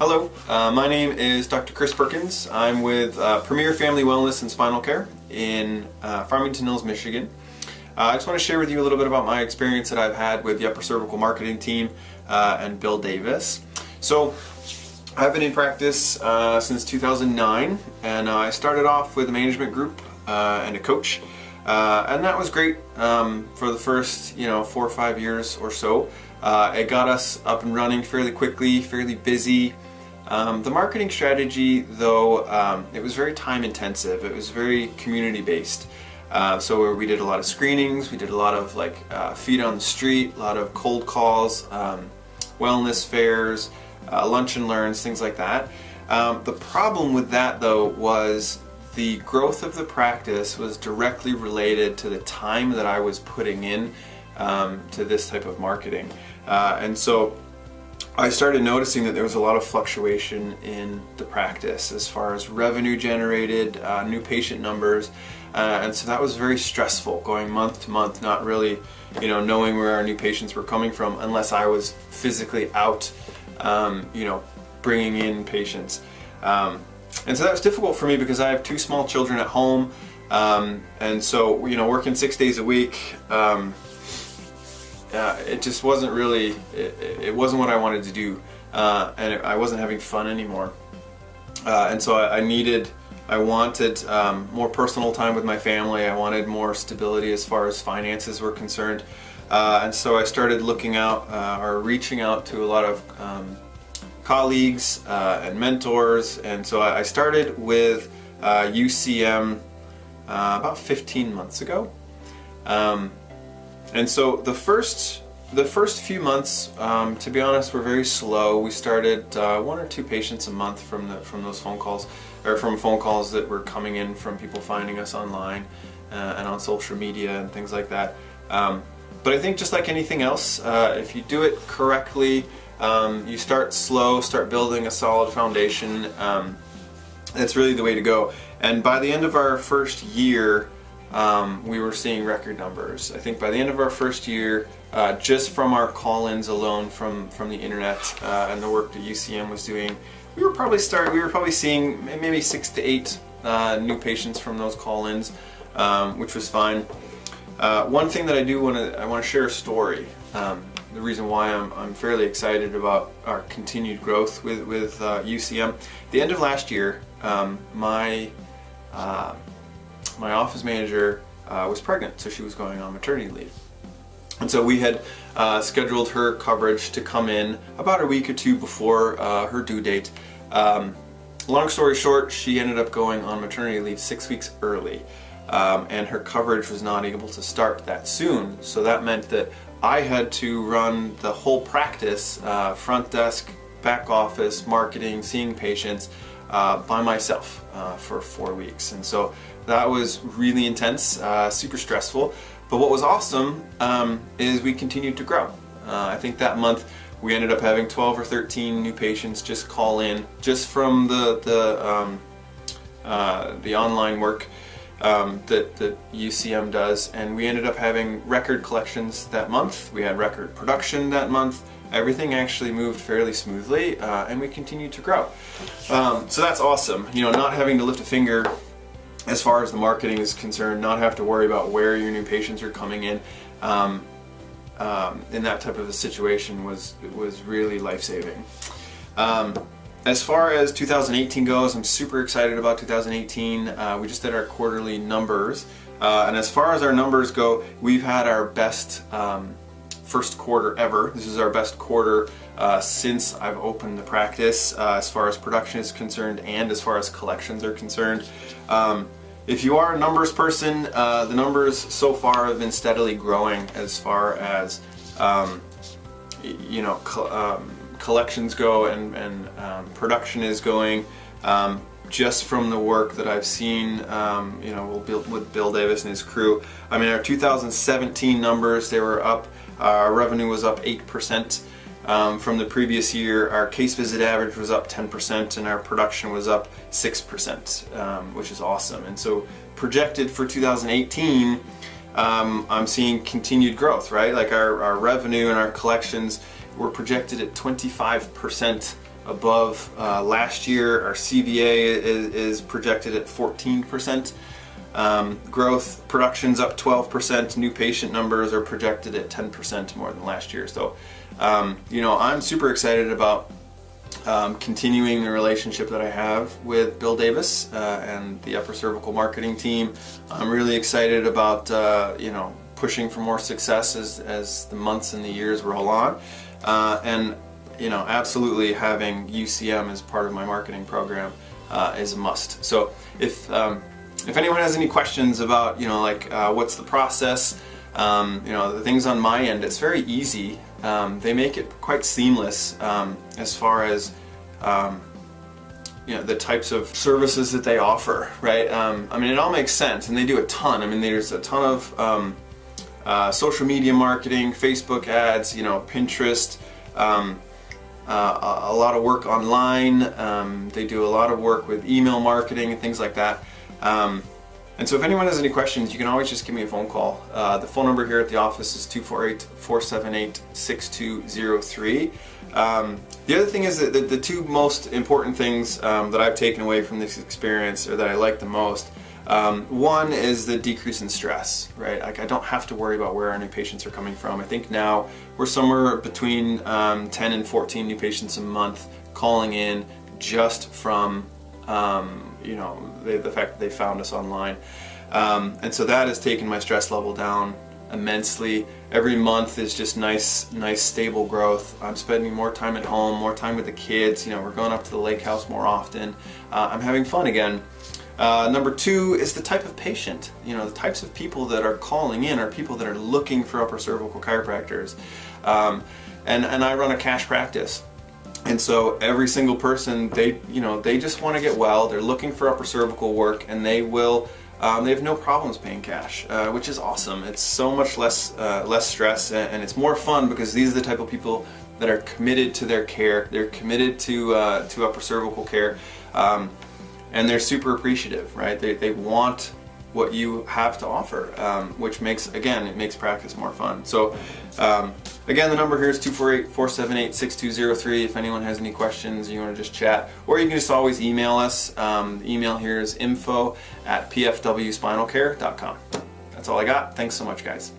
Hello, my name is Dr. Chris Perkins. I'm with Premier Family Wellness and Spinal Care in Farmington Hills, Michigan. I just want to share with you a little bit about my experience that I've had with the Upper Cervical Marketing team and Bill Davis. So, I've been in practice since 2009, and I started off with a management group and a coach, and that was great for the first 4 or 5 years or so. It got us up and running fairly quickly, fairly busy. The marketing strategy, though, it was very time intensive. It was very community based. So we did a lot of screenings, we did a lot of feet on the street, a lot of cold calls, wellness fairs, lunch and learns, things like that. The problem with that, though, was the growth of the practice was directly related to the time that I was putting in to this type of marketing. And so I started noticing that there was a lot of fluctuation in the practice as far as revenue generated, new patient numbers, and so that was very stressful, going month to month, not really knowing where our new patients were coming from unless I was physically out bringing in patients. And so that was difficult for me because I have 2 small children at home, and so working 6 days a week, it just wasn't really, it wasn't what I wanted to do, and I wasn't having fun anymore. And so I wanted more personal time with my family. I wanted more stability as far as finances were concerned. And so I started looking out or reaching out to a lot of colleagues and mentors. And so I started with UCM about 15 months ago. And so the first few months, to be honest, were very slow. We started 1 or 2 patients a month from those phone calls, or from phone calls that were coming in from people finding us online and on social media and things like that. But I think just like anything else, if you do it correctly, you start slow, start building a solid foundation. That's really the way to go. And by the end of our first year, we were seeing record numbers. I think by the end of our first year, just from our call-ins alone from the internet and the work that UCM was doing, we were probably seeing maybe 6 to 8 new patients from those call-ins, which was fine. One thing that I want to share a story. The reason why I'm fairly excited about our continued growth with UCM. At the end of last year, my office manager was pregnant, so she was going on maternity leave. And so we had scheduled her coverage to come in about a week or 2 before her due date. Long story short, she ended up going on maternity leave 6 weeks early, and her coverage was not able to start that soon. So that meant that I had to run the whole practice, front desk, back office, marketing, seeing patients, by myself for 4 weeks. And so that was really intense, super stressful. But what was awesome is we continued to grow. I think that month we ended up having 12 or 13 new patients just call in, just from the online work that UCM does, and we ended up having record collections that month. We had record production that month. Everything actually moved fairly smoothly, and we continued to grow. So that's awesome. Not having to lift a finger as far as the marketing is concerned, not have to worry about where your new patients are coming in that type of a situation was really life-saving. As far as 2018 goes, I'm super excited about 2018. We just did our quarterly numbers, and as far as our numbers go, we've had our best first quarter ever. This is our best quarter since I've opened the practice, as far as production is concerned and as far as collections are concerned. If you are a numbers person, the numbers so far have been steadily growing as far as collections go and production is going. Just from the work that I've seen, with Bill Davis and his crew. I mean, our 2017 numbers, they were up. Our revenue was up 8% from the previous year. Our case visit average was up 10%, and our production was up 6%, which is awesome. And so, projected for 2018, I'm seeing continued growth. Right, like our revenue and our collections were projected at 25% above last year. Our CVA is projected at 14%. Growth, production's up 12%. New patient numbers are projected at 10% more than last year. So, you know, I'm super excited about continuing the relationship that I have with Bill Davis and the Upper Cervical Marketing team. I'm really excited about you know, pushing for more success as the months and the years roll on, and you know, absolutely having UCM as part of my marketing program is a must. So if anyone has any questions about, you know, like what's the process, you know, the things on my end, it's very easy. They make it quite seamless as far as you know, the types of services that they offer, right? I mean, it all makes sense, and they do a ton. I mean, there's a ton of social media marketing, Facebook ads, you know, Pinterest, a lot of work online. They do a lot of work with email marketing and things like that. And so if anyone has any questions, you can always just give me a phone call. The phone number here at the office is 248-478-6203. The other thing is that the two most important things that I've taken away from this experience, or that I like the most, one is the decrease in stress, right? Like, I don't have to worry about where our new patients are coming from. I think now we're somewhere between 10 and 14 new patients a month calling in just from you know, the fact that they found us online. And so that has taken my stress level down immensely. Every month is just nice stable growth. I'm spending more time at home, more time with the kids. You know, we're going up to the lake house more often. I'm having fun again. Number two is the type of patient. You know, the types of people that are calling in are people that are looking for upper cervical chiropractors. And I run a cash practice. And so every single person, they just want to get well. They're looking for upper cervical work, and they have no problems paying cash, which is awesome. It's so much less stress, and it's more fun because these are the type of people that are committed to their care. They're committed to upper cervical care, and they're super appreciative, right? They want what you have to offer, which makes practice more fun. So again, the number here is 248-478-6203 if anyone has any questions, you want to just chat, or you can just always email us. The email here is info@pfwspinalcare.com. That's all I got. Thanks so much, guys.